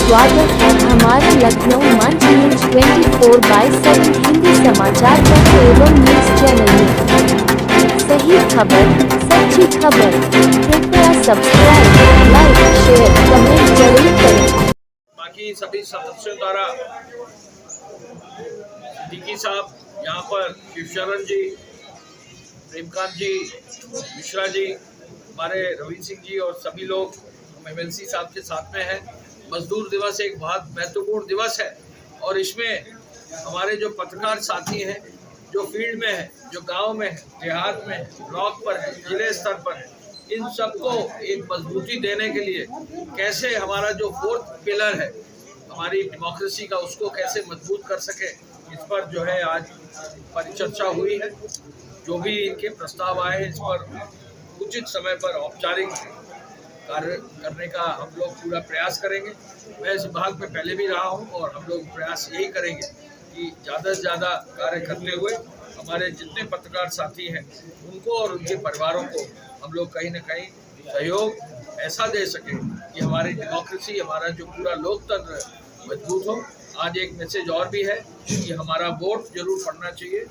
स्वागत है हमारे लखनऊ मंच न्यूज 24/7 हिंदी समाचार पत्र एवं न्यूज चैनल में सही खबर, सच्ची खबर। कृपया सब्सक्राइब, लाइक, शेयर, कमेंट जरूर करें। बाकी सभी सदस्यों द्वारा सिद्दीकी साहब, यहाँ पर शिवशरण जी, प्रेमकांत जी, मिश्रा जी, हमारे रविंद्र सिंह जी और सभी लोग MLC साहब के साथ में हैं। मजदूर दिवस एक बहुत महत्वपूर्ण दिवस है और इसमें हमारे जो पत्रकार साथी हैं, जो फील्ड में हैं, जो गांव में हैं, देहात में हैं, ब्लॉक पर हैं, जिले स्तर पर हैं, इन सबको एक मजबूती देने के लिए कैसे हमारा जो 4th पिलर है हमारी डेमोक्रेसी का, उसको कैसे मजबूत कर सके, इस पर जो है आज परिचर्चा हुई है। जो भी इनके प्रस्ताव आए हैं, इस पर उचित समय पर औपचारिक कार्य करने का हम लोग पूरा प्रयास करेंगे। मैं इस विभाग में पहले भी रहा हूं और हम लोग प्रयास यही करेंगे कि ज़्यादा से ज़्यादा कार्य करते हुए हमारे जितने पत्रकार साथी हैं उनको और उनके परिवारों को हम लोग कहीं ना कहीं सहयोग ऐसा दे सकें कि हमारी डेमोक्रेसी, हमारा जो पूरा लोकतंत्र मजबूत हो। आज एक मैसेज और भी है कि हमारा वोट जरूर पड़ना चाहिए।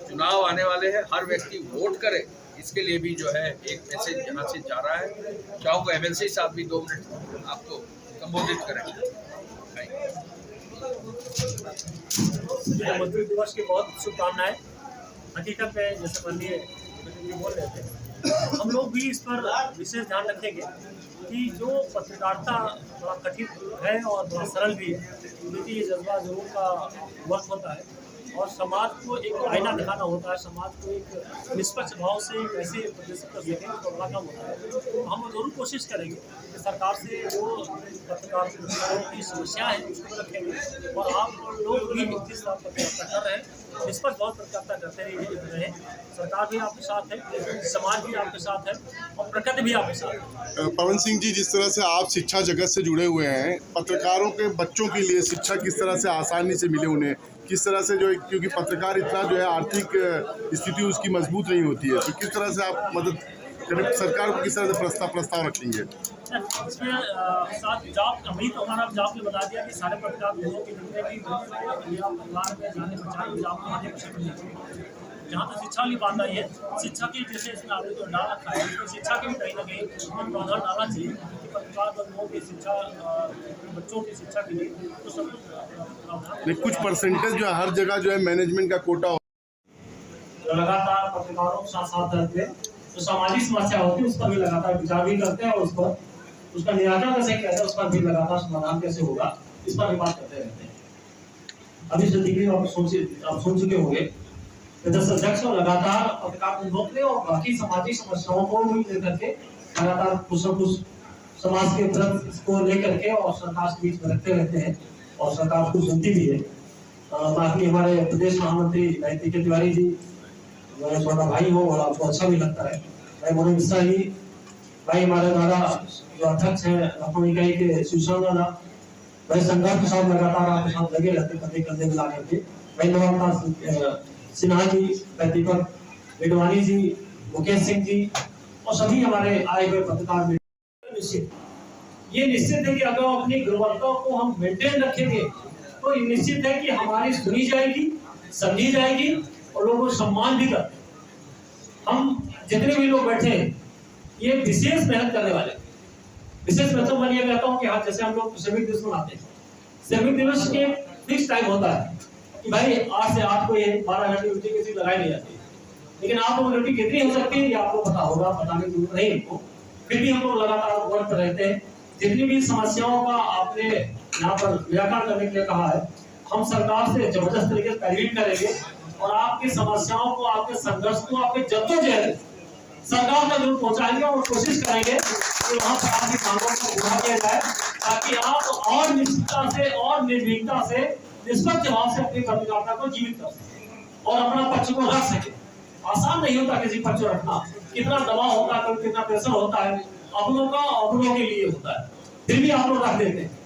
चुनाव आने वाले हैं, हर व्यक्ति वोट करे, इसके लिए भी जो है एक मैसेज यहाँ से जा रहा है। चाहूँगा MLC साहब भी 2 मिनट आपको संबोधित करेंगे। मजदूर दिवस की बहुत शुभकामनाएं। हकीकत में जैसे माननीय बोल रहे थे, हम लोग भी इस पर विशेष ध्यान रखेंगे कि जो पत्रकारिता बड़ा कठिन है और बड़ा सरल भी है, क्योंकि ये जज्बा जरूर का वर्क होता है और समाज को एक आईना दिखाना होता है, समाज को एक निष्पक्ष भाव से कैसे प्रदर्शित कर सकें तो बड़ा काम होता है। तो हम जरूर कोशिश करेंगे कि सरकार से जो पत्रकारों की समस्या है उसको रखेंगे और आप लोग भी जिस तरह पत्रकारिता कर रहे हैं निष्पक्ष भाव पत्रकारिता करते रहे। सरकार भी आपके साथ है, समाज भी आपके साथ है और प्रकृति भी आपके साथ है। पवन सिंह जी, जिस तरह से आप शिक्षा जगत से जुड़े हुए हैं, पत्रकारों के बच्चों के लिए शिक्षा किस तरह से आसानी से मिले उन्हें, किस तरह से जो, क्योंकि पत्रकार इतना जो है आर्थिक स्थिति उसकी मजबूत नहीं होती है, तो किस तरह से आप मदद करें, सरकार को किस तरह से प्रस्ताव रखेंगे? इसमें साथ जॉब अभी तो हमारा जॉब ने बता दिया कि सारे पत्रकार लोगों की परिवार में जाने बचाने जॉब को 100% नहीं। जहाँ तक शिक्षा वाली बात आई है, शिक्षा की जैसे इसमें आपने जो डाल रखा है, तो शिक्षा की भी कहीं ना कहीं प्रावधान डालना चाहिए कि पत्रकार लोगों की शिक्षा, बच्चों की शिक्षा के लिए तो सब प्रावधान। कुछ परसेंटेज जो है हर जगह जो है मैनेजमेंट का कोटा लगातार पत्रकारों के साथ साथ रहते हैं, तो सामाजिक समस्या होती है उस पर भी लगातार विचार भी करते हैं और उस पर उसका निराकरण कैसे किया जाए, उस पर भी लगातार समाधान कैसे होगा, इस पर भी बात करते रहते हैं। अभी सिद्दीकी आप सुन चुके होंगे प्रदेश अध्यक्ष और लगातार पत्रकार रोकने और बाकी सामाजिक समस्याओं को भी लेकर के लगातार कुछ न कुछ समाज के तरफ को लेकर के और सरकार के बीच में रखते रहते हैं और सरकार उसको सुनती भी है। बाकी हमारे प्रदेश महामंत्री नैतिक तिवारी जी मेरे छोटा भाई हो और आपको अच्छा भी लगता है, भाई मनोज मिश्रा जी, भाई हमारे द्वारा जो अध्यक्ष है लखनऊ इकाई के शिवशरण, भाई संघर्ष के साथ लगातार आपके साथ लगे रहते कंधे कंधे मिला करके, भाई नवाब सिन्हा जी, दीपक विडवानी जी, मुकेश सिंह जी और सभी हमारे आए हुए पत्रकार निश्चित ये निश्चित है कि अगर अपनी गुणवत्ता को हम मेंटेन रखेंगे तो निश्चित है कि हमारी सुनी जाएगी, समझी जाएगी और लोगों को सम्मान भी करते हैं। हम जितने भी लोग बैठे हैं ये विशेष मेहनत करने वाले, विशेष मतलब मैं ये कहता हूँ कि हाँ, जैसे हम लोग श्रमिक दिवस मनाते हैं, श्रमिक दिवस के फिक्स टाइम होता है कि भाई 8 से 8 को ये 12 घंटे ड्यूटी किसी लगाई नहीं जाती, लेकिन आप लोग ड्यूटी कितनी हो सकती है ये आपको पता होगा, बताने की जरूरत नहीं हमको, फिर भी हम लोग लगातार वर्क पर रहते हैं। जितनी भी समस्याओं का आपने यहाँ पर निराकरण करने के लिए कहा है, हम सरकार से जबरदस्त तरीके से पैरवी करेंगे और आपकी समस्याओं को, आपके संघर्ष को, आपके जद्दोजहद सरकार तक जरूर पहुंचाएंगे और कोशिश करेंगे कि वहाँ पर आपकी मांगों को पूरा किया जाए ताकि आप और निश्चितता से और निर्भीकता से निष्पक्ष भाव से अपनी पत्रकारिता को जीवित कर सके और अपना पक्ष को रख सके। आसान नहीं होता किसी पक्ष को रखना, कितना दबाव होता है, कितना प्रेशर होता है, अपनों का अपनों के लिए होता है, फिर भी आप लोग रख देते हैं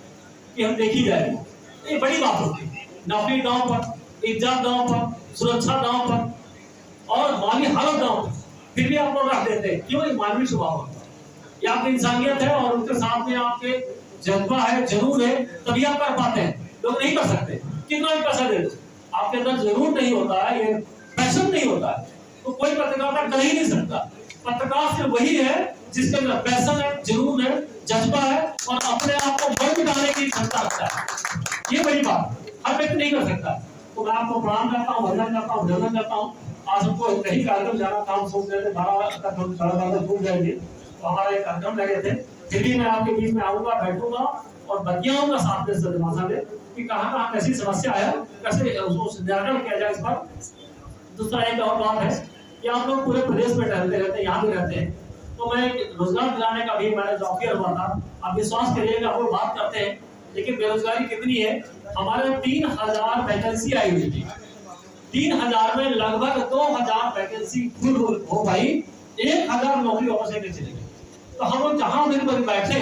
कि हम देखी जाएगी। ये बड़ी बात होती है, नौकरी दांव पर, इज्जत दांव पर, सुरक्षा दांव पर और माली हालत दांव पर, फिर भी आप लोग रख देते हैं। क्यों? मानवीय स्वभाव होता है, ये आपकी इंसानियत है और उनके साथ में आपके जज्बा है, जुनून है, तभी आप कर पाते हैं। लोग नहीं कर सकते, कितना भी पैसा दे दो, आपके अंदर जुनून नहीं होता है, ये पैशन नहीं होता है, तो कोई पत्रकारिता कर ही नहीं सकता। पत्रकार सिर्फ वही है जिसके अंदर पैशन है, जुनून है, जज्बा है और अपने आप को बल बिठाने की क्षमता रखता है। ये बड़ी बात हर व्यक्ति नहीं कर सकता। तो मैं आपको प्रणाम करता हूँ, वंदन करता हूँ, अभिनंदन करता हूँ। आज हमको कहीं कार्यक्रम जाना था, हम सोच रहे थे 12 तक हम 12:30 छूट जाएंगे, तो हमारे कार्यक्रम लगे थे। फिर भी मैं आपके बीच में आऊंगा, बैठूंगा और बतियाऊंगा साथ में सदभाषा में कि कहाँ कैसी समस्या है, कैसे उसको निराकरण किया जाए इस पर। दूसरा एक और बात है कि आप लोग पूरे प्रदेश में टहलते रहते हैं, यहाँ भी रहते हैं, तो मैं रोजगार दिलाने का भी मैंने जॉब किया हुआ था। आप विश्वास करिएगा, वो बात करते हैं लेकिन बेरोजगारी कितनी है। हमारे 3000 वैकेंसी आई हुई थी, 3000 में लगभग 2000 वैकेंसी फुल हो भाई, 1000 नौकरी और से नहीं चलेगी। तो हम लोग जहां दिन भर बैठे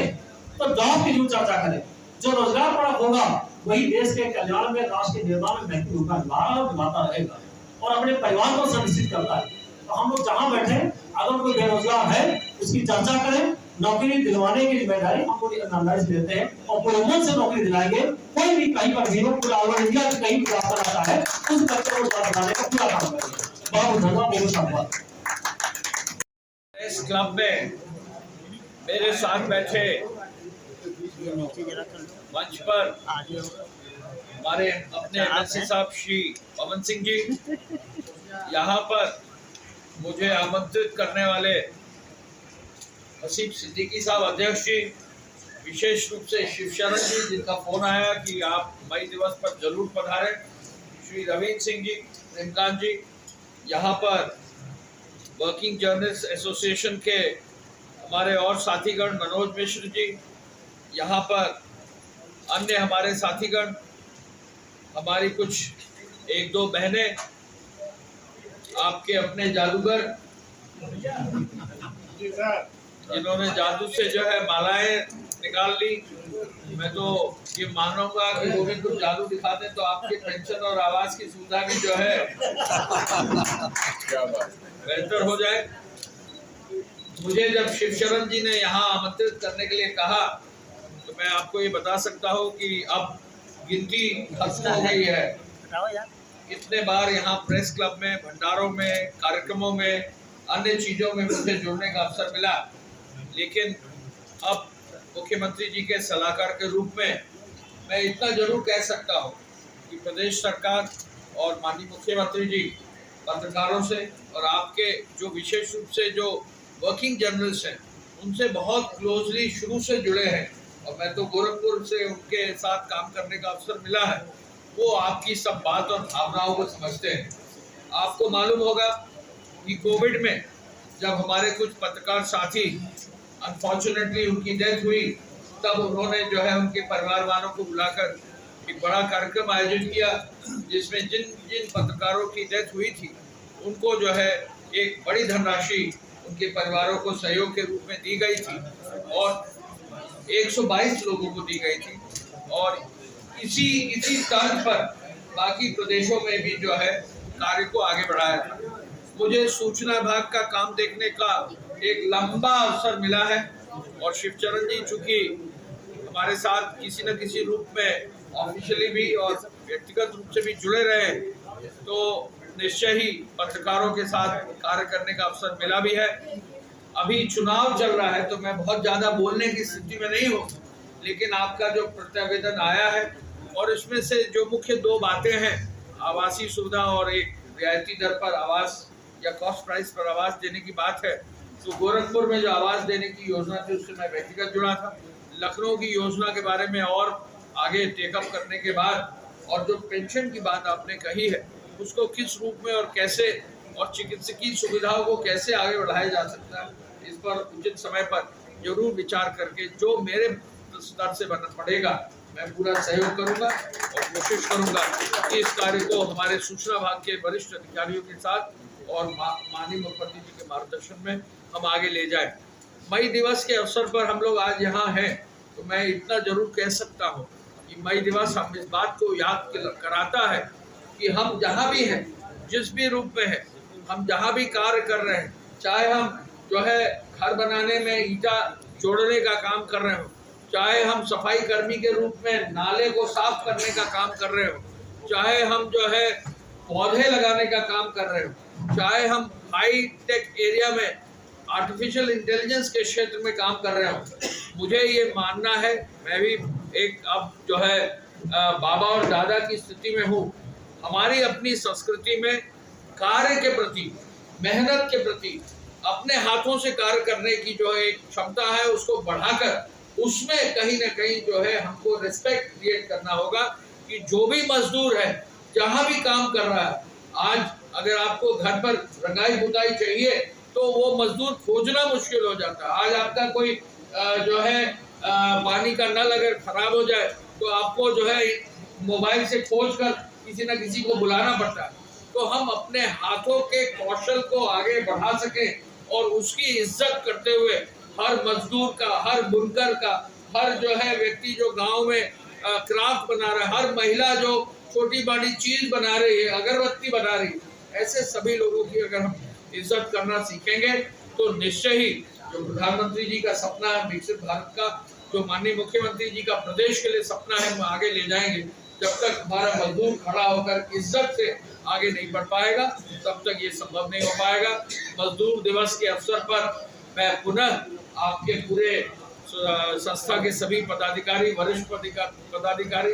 तो जॉब की जो चर्चा करें, जो रोजगार पड़ा होगा वही देश के कल्याण में, राष्ट्र के निर्माण में व्यक्ति होगा, निभाता रहेगा और अपने परिवार को सुनिश्चित करता है। तो हम लोग जहां बैठे, अगर कोई बेरोजगार है उसकी चर्चा करें, नौकरी दिलवाने की जिम्मेदारी हम लोग ईमानदारी से लेते हैं और पूरे मन से नौकरी दिलाएंगे। कोई भी कहीं पर भी पूरा ऑल इंडिया से कहीं भी आता रहता है, उस बच्चे को रोजगार दिलाने का पूरा काम करेंगे। बहुत धन्यवाद, बहुत धन्यवाद। इस क्लब में मेरे साथ बैठे मंच पर हमारे अपने एमएलसी साहब श्री पवन सिंह जी, यहाँ पर मुझे आमंत्रित करने वाले हसीब सिद्दीकी साहब अध्यक्ष जी, विशेष रूप से शिवशरण जी जिनका फोन आया कि आप मई दिवस पर जरूर पधारें, श्री रवींद्र सिंह जी, प्रेमकांत जी, यहाँ पर वर्किंग जर्नलिस्ट एसोसिएशन के हमारे और साथीगण मनोज मिश्र जी, यहाँ पर अन्य हमारे साथीगण, हमारी कुछ 1-2 बहनें, आपके अपने जादूगर जिन्होंने जादू से जो है मालाएं निकाल ली। मैं तो ये मानूंगा कि वो भी कुछ जादू दिखाते तो आपके पेंशन और आवास की सुविधा भी जो है बेहतर हो जाए। मुझे जब शिवशरण जी ने यहाँ आमंत्रित करने के लिए कहा तो मैं आपको ये बता सकता हूँ कि अब गिनती खत्म हो गई है। इतने बार यहाँ प्रेस क्लब में, भंडारों में, कार्यक्रमों में, अन्य चीज़ों में मुझे जुड़ने का अवसर मिला, लेकिन अब मुख्यमंत्री जी के सलाहकार के रूप में मैं इतना जरूर कह सकता हूँ कि प्रदेश सरकार और माननीय मुख्यमंत्री जी पत्रकारों से और आपके जो विशेष रूप से जो वर्किंग जर्नलिस्ट हैं उनसे बहुत क्लोजली शुरू से जुड़े हैं और मैं तो गोरखपुर से उनके साथ काम करने का अवसर मिला है। वो आपकी सब बात और भावनाओं को समझते हैं। आपको मालूम होगा कि कोविड में जब हमारे कुछ पत्रकार साथी अनफॉर्चुनेटली उनकी डेथ हुई, तब उन्होंने जो है उनके परिवार वालों को बुलाकर एक बड़ा कार्यक्रम आयोजित किया जिसमें जिन जिन पत्रकारों की डेथ हुई थी उनको जो है एक बड़ी धनराशि उनके परिवारों को सहयोग के रूप में दी गई थी और 122 लोगों को दी गई थी। और इसी तर्ज पर बाकी प्रदेशों में भी जो है कार्य को आगे बढ़ाया था। मुझे सूचना विभाग का काम देखने का एक लंबा अवसर मिला है और शिवचरण जी चूंकि हमारे साथ किसी न किसी रूप में ऑफिशियली भी और व्यक्तिगत रूप से भी जुड़े रहे, तो निश्चय ही पत्रकारों के साथ कार्य करने का अवसर मिला भी है। अभी चुनाव चल रहा है तो मैं बहुत ज़्यादा बोलने की स्थिति में नहीं हूँ, लेकिन आपका जो प्रतिवेदन आया है और इसमें से जो मुख्य 2 बातें हैं, आवासीय सुविधा और एक रियायती दर पर आवास या कॉस्ट प्राइस पर आवास देने की बात है, तो गोरखपुर में जो आवास देने की योजना थी उससे मैं व्यक्तिगत जुड़ा था। लखनऊ की योजना के बारे में और आगे टेकअप करने के बाद और जो पेंशन की बात आपने कही है उसको किस रूप में और कैसे और चिकित्सकीय सुविधाओं को कैसे आगे बढ़ाया जा सकता है, इस पर उचित समय पर जरूर विचार करके जो मेरे स्तर से बनना पड़ेगा मैं पूरा सहयोग करूंगा और कोशिश करूंगा कि इस कार्य को हमारे सूचना विभाग के वरिष्ठ अधिकारियों के साथ और माननीय मुख्यमंत्री जी के मार्गदर्शन में हम आगे ले जाएं। मई दिवस के अवसर पर हम लोग आज यहाँ हैं तो मैं इतना जरूर कह सकता हूँ कि मई दिवस हम इस बात को याद कराता है कि हम जहाँ भी हैं, जिस भी रूप में हैं, हम जहाँ भी कार्य कर रहे हैं, चाहे हम जो है घर बनाने में ईंटा जोड़ने का काम कर रहे हो, चाहे हम सफाई कर्मी के रूप में नाले को साफ करने का काम कर रहे हो, चाहे हम जो है पौधे लगाने का काम कर रहे हो, चाहे हम हाई टेक एरिया में आर्टिफिशियल इंटेलिजेंस के क्षेत्र में काम कर रहे हो, मुझे ये मानना है, मैं भी एक अब जो है बाबा और दादा की स्थिति में हूँ, हमारी अपनी संस्कृति में कार्य के प्रति, मेहनत के प्रति, अपने हाथों से कार्य करने की जो एक क्षमता है उसको बढ़ाकर उसमें कहीं ना कहीं जो है हमको रिस्पेक्ट क्रिएट करना होगा कि जो भी मजदूर है जहाँ भी काम कर रहा है, आज अगर आपको घर पर रंगाई पुताई चाहिए तो वो मजदूर खोजना मुश्किल हो जाता है। आज आपका कोई जो है पानी का नल अगर खराब हो जाए तो आपको जो है मोबाइल से खोज कर किसी न किसी को बुलाना पड़ता है। तो हम अपने हाथों के कौशल को आगे बढ़ा सकें और उसकी इज्जत करते हुए हर मजदूर का, हर बुनकर का, हर जो है व्यक्ति जो गांव में क्राफ्ट बना रहा है, हर महिला जो छोटी बड़ी चीज बना रही है, अगरबत्ती बना रही है, ऐसे सभी लोगों की अगर हम इज्जत करना सीखेंगे तो निश्चय ही जो प्रधानमंत्री जी का सपना है विकसित भारत का, जो माननीय मुख्यमंत्री जी का प्रदेश के लिए सपना है, हम आगे ले जाएंगे। जब तक हमारा मजदूर खड़ा होकर इज्जत से आगे नहीं बढ़ पाएगा तब तक ये संभव नहीं हो पाएगा। मजदूर दिवस के अवसर पर मैं पुनः आपके पूरे संस्था के सभी पदाधिकारी, वरिष्ठ पदाधिकारी,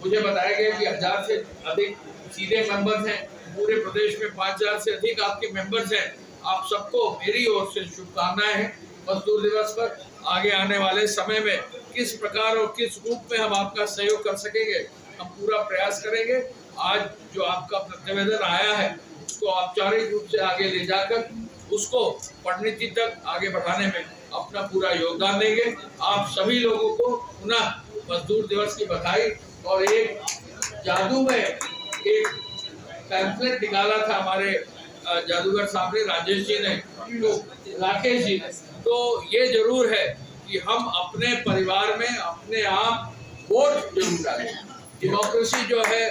मुझे बताया गया कि 1000 से अधिक सीधे मेंबर्स हैं, पूरे प्रदेश में 5000 से अधिक आपके मेंबर्स हैं। आप सबको मेरी ओर से शुभकामनाएं हैं मजदूर दिवस पर। आगे आने वाले समय में किस प्रकार और किस रूप में हम आपका सहयोग कर सकेंगे, हम पूरा प्रयास करेंगे। आज जो आपका प्रतिवेदन आया है उसको औपचारिक रूप से आगे ले जाकर उसको परिणति तक आगे बढ़ाने में अपना पूरा योगदान देंगे। आप सभी लोगों को पुनः मजदूर दिवस की बधाई। और एक जादू में एक पैम्फलेट निकाला था हमारे जादूगर साहब ने, राजेश जी ने, तो राकेश जी ने, तो ये जरूर है कि हम अपने परिवार में अपने आप वोट जरूर डालें। डेमोक्रेसी जो है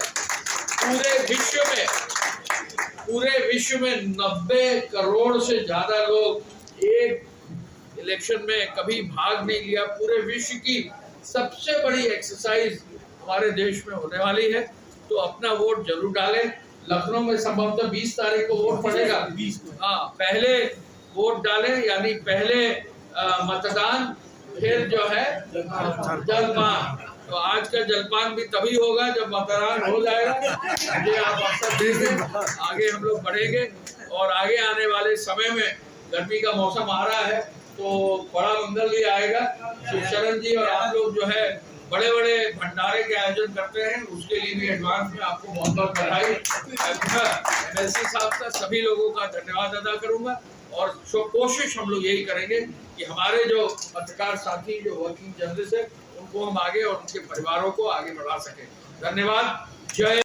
पूरे विश्व में 90 करोड़ से ज्यादा लोग एक इलेक्शन में कभी भाग नहीं लिया। पूरे विश्व की सबसे बड़ी एक्सरसाइज हमारे देश में होने वाली है, तो अपना वोट जरूर डालें। लखनऊ में संभवतः 20 तारीख को वोट पड़ेगा। हाँ, पहले वोट डालें, यानी पहले मतदान, फिर जो है जलपान। तो आज का जलपान भी तभी होगा जब मतदान हो जाएगा। ये आप अवसर आगे हम लोग बढ़ेंगे और आगे आने वाले समय में गर्मी का मौसम आ रहा है तो बड़ा मंगल भी आएगा। शिवशरण जी और आप लोग जो है बड़े बड़े भंडारे के आयोजन करते हैं, उसके लिए भी एडवांस में आपको बहुत बहुत बधाई। एमएलसी साहब का, सभी लोगों का धन्यवाद अदा करूंगा और कोशिश हम लोग यही करेंगे कि हमारे जो पत्रकार साथी, जो वर्किंग जर्नलिस्ट है, उनको हम आगे और उनके परिवारों को आगे बढ़ा सकें। धन्यवाद। जय